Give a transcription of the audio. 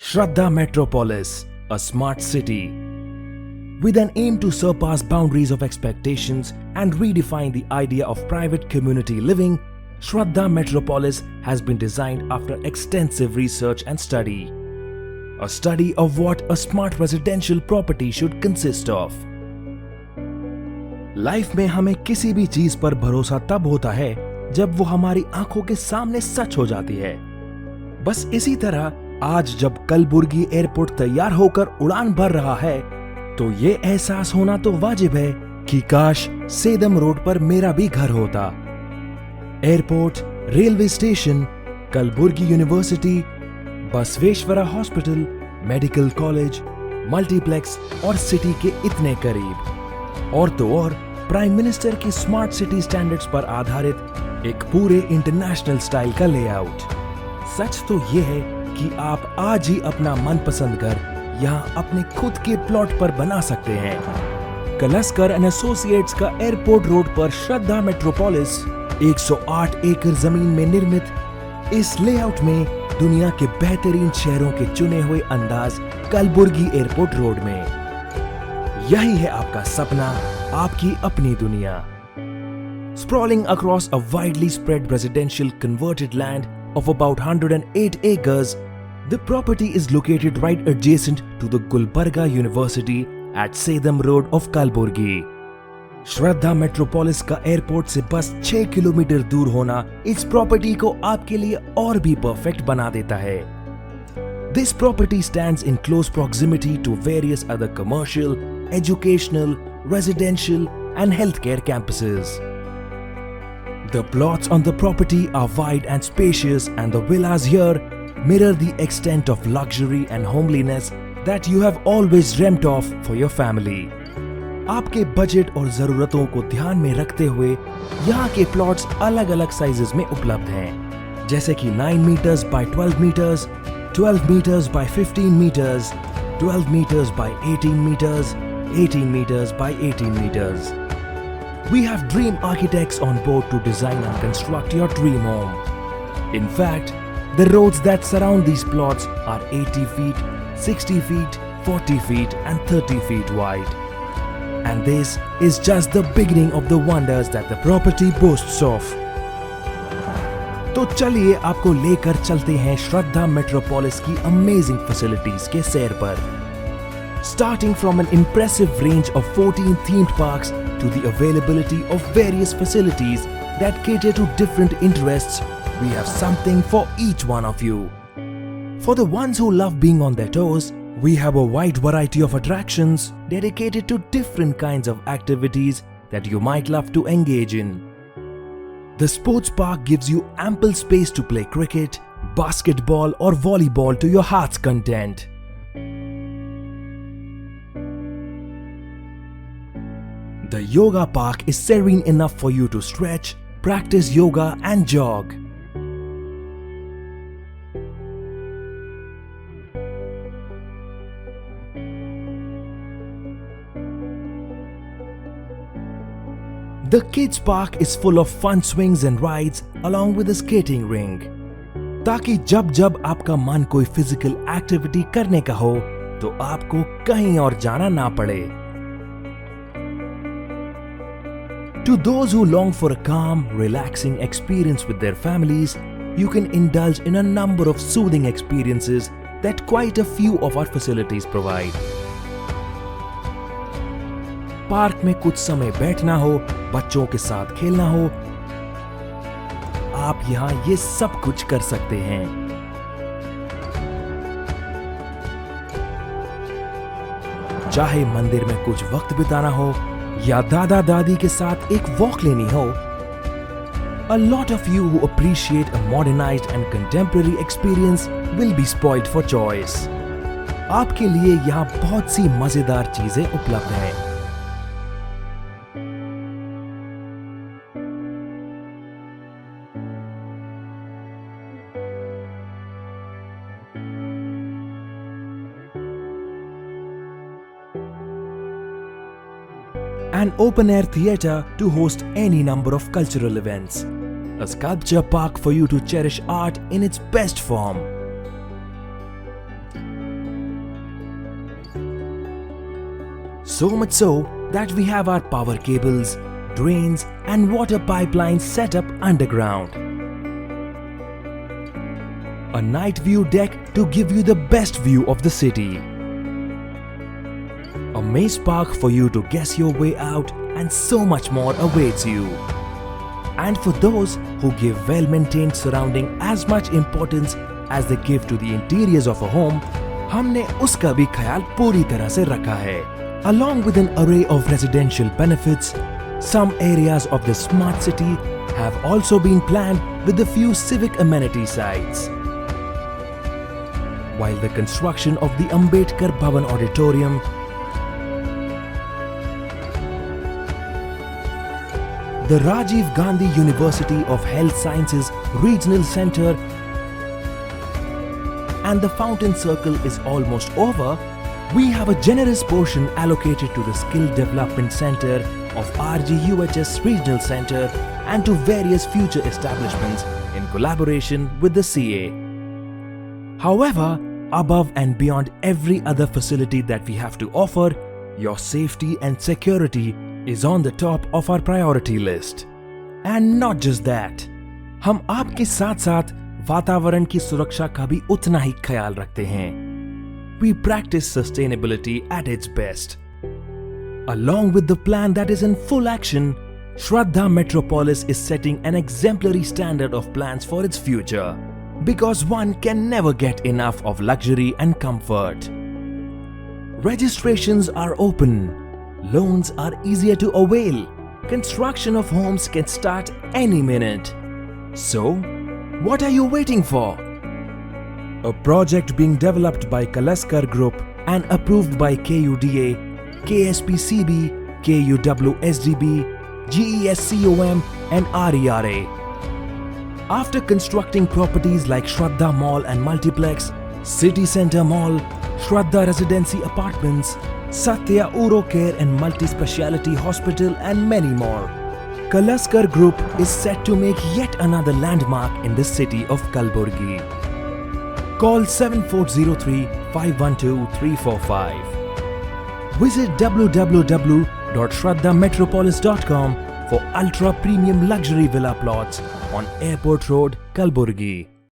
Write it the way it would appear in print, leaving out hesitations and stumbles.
Shraddha Metropolis, a smart city. With an aim to surpass boundaries of expectations and redefine the idea of private community living, Shraddha Metropolis has been designed after extensive research and study. A study of what a smart residential property should consist of. Life में हमें किसी भी चीज पर भरोसा तब होता है जब वो हमारी आंखों के सामने सच हो जाती है। बस इसी तरह आज जब कलबुर्गी एयरपोर्ट तैयार होकर उड़ान भर रहा है, तो ये एहसास होना तो वाजिब है कि काश सेदम रोड पर मेरा भी घर होता। Airport, railway station, Kalaburagi university, Basaveshwara hospital, medical college, multiplex और सिटी के इतने करीब। और तो और प्राइम मिनिस्टर की स्मार्ट सिटी स्टैंडर्ड्स पर आधारित एक पूरे इंटरनेशनल स्टाइल का लेआउट। सच तो ये है कि आप आज ही अपना मनपसंद घर यहाँ अपने खुद के प्लॉट पर बना सकते हैं। कलस्कर एंड एसोसिएट्स का एयरपोर्ट रोड पर श्रद्धा मेट्रोपोलिस 108 एकड़ जमीन में निर्मित इस लेआउट में दुनिया के बेहतरीन शहरों के चुने हुए अंदाज कलबुर्गी एयरपोर्ट रोड में। यही है आपका सपना, आपकी अपनी दुनिया। Sprawling across a widely spread residential converted land of about 108 acres, the property is located right adjacent to the Gulbarga University at Sedam Road of Kalburgi. Shraddha metropolis का एयरपोर्ट से बस 6 किलोमीटर दूर होना इस प्रॉपर्टी को आपके लिए और भी परफेक्ट बना देता है। This property stands in close proximity to various other commercial, educational, residential and healthcare campuses. The plots on the property are wide and spacious, and the villas here mirror the extent of luxury and homeliness that you have always dreamt of for your family. आपके budget और जरूरतों को ध्यान में रखते हुए यहाँ के प्लॉट्स अलग अलग साइजेस में उपलब्ध हैं, जैसे कि 9 metres by 12 metres, 12 meters by 15 meters, 12 meters by 18 meters, 18 meters by 18 meters. We have dream architects on board to design and construct your dream home. In fact, the roads that surround these plots are 80 feet, 60 feet, 40 feet and 30 feet wide. And this is just the beginning of the wonders that the property boasts of. तो चलिए आपको लेकर चलते हैं श्रद्धा metropolis की amazing facilities के सैर पर। Starting from an impressive range of 14 themed parks to the availability of various facilities that cater to different interests, we have something for each one of you. For the ones who love being on their toes, we have a wide variety of attractions dedicated to different kinds of activities that you might love to engage in. The sports park gives you ample space to play cricket, basketball or volleyball to your heart's content. The yoga park is serene enough for you to stretch, practice yoga and jog. The kids park is full of fun swings and rides along with a skating ring, ताकि जब जब आपका मन कोई physical activity करने का हो तो आपको कहीं और जाना ना पड़े। To those who long for a calm, relaxing experience with their families, you can indulge in a number of soothing experiences that quite a few of our facilities provide. Park में कुछ समय बैठना हो, बच्चों के साथ खेलना हो, आप यहाँ ये सब कुछ कर सकते हैं। चाहे मंदिर में कुछ वक्त बिताना हो या दादा दादी के साथ एक वॉक लेनी हो, a lot of you who appreciate a modernized and contemporary experience will be spoiled for choice. आपके लिए यहाँ बहुत सी मजेदार चीजें उपलब्ध हैं। An open-air theatre to host any number of cultural events, a sculpture park for you to cherish art in its best form, So much so that we have our power cables, drains and water pipelines set up underground. A night view deck to give you the best view of the city. A maze park for you to guess your way out, and so much more awaits you. And for those who give well-maintained surrounding as much importance as they give to the interiors of a home, हमने उसका भी ख्याल पूरी तरह से रखा है. Along with an array of residential benefits, some areas of the smart city have also been planned with a few civic amenity sites. While the construction of the Ambedkar Bhavan Auditorium, the Rajiv Gandhi University of Health Sciences Regional Center and the Fountain Circle is almost over, we have a generous portion allocated to the Skill Development Center of RGUHS Regional Center and to various future establishments in collaboration with the CA. However, above and beyond every other facility that we have to offer, your safety and security is on the top of our priority list. And not just that, हम आपके साथ-साथ वातावरण की सुरक्षा का भी उतना ही ख्याल रखते हैं. We practice sustainability at its best. Along with the plan that is in full action, Shraddha Metropolis is setting an exemplary standard of plans for its future. Because one can never get enough of luxury and comfort. Registrations are open. Loans are easier to avail. Construction of homes can start any minute. So, what are you waiting for? A project being developed by Kalaskar Group and approved by KUDA, KSPCB, KUWSDB, GESCOM and RERA. After constructing properties like Shraddha Mall and Multiplex, City Centre Mall, Shraddha Residency Apartments, Satya Uro Care and Multi-Speciality Hospital and many more, Kalaskar Group is set to make yet another landmark in the city of Kalburgi. Call 7403-512-345. Visit www.shraddhametropolis.com for ultra-premium luxury villa plots on Airport Road, Kalburgi.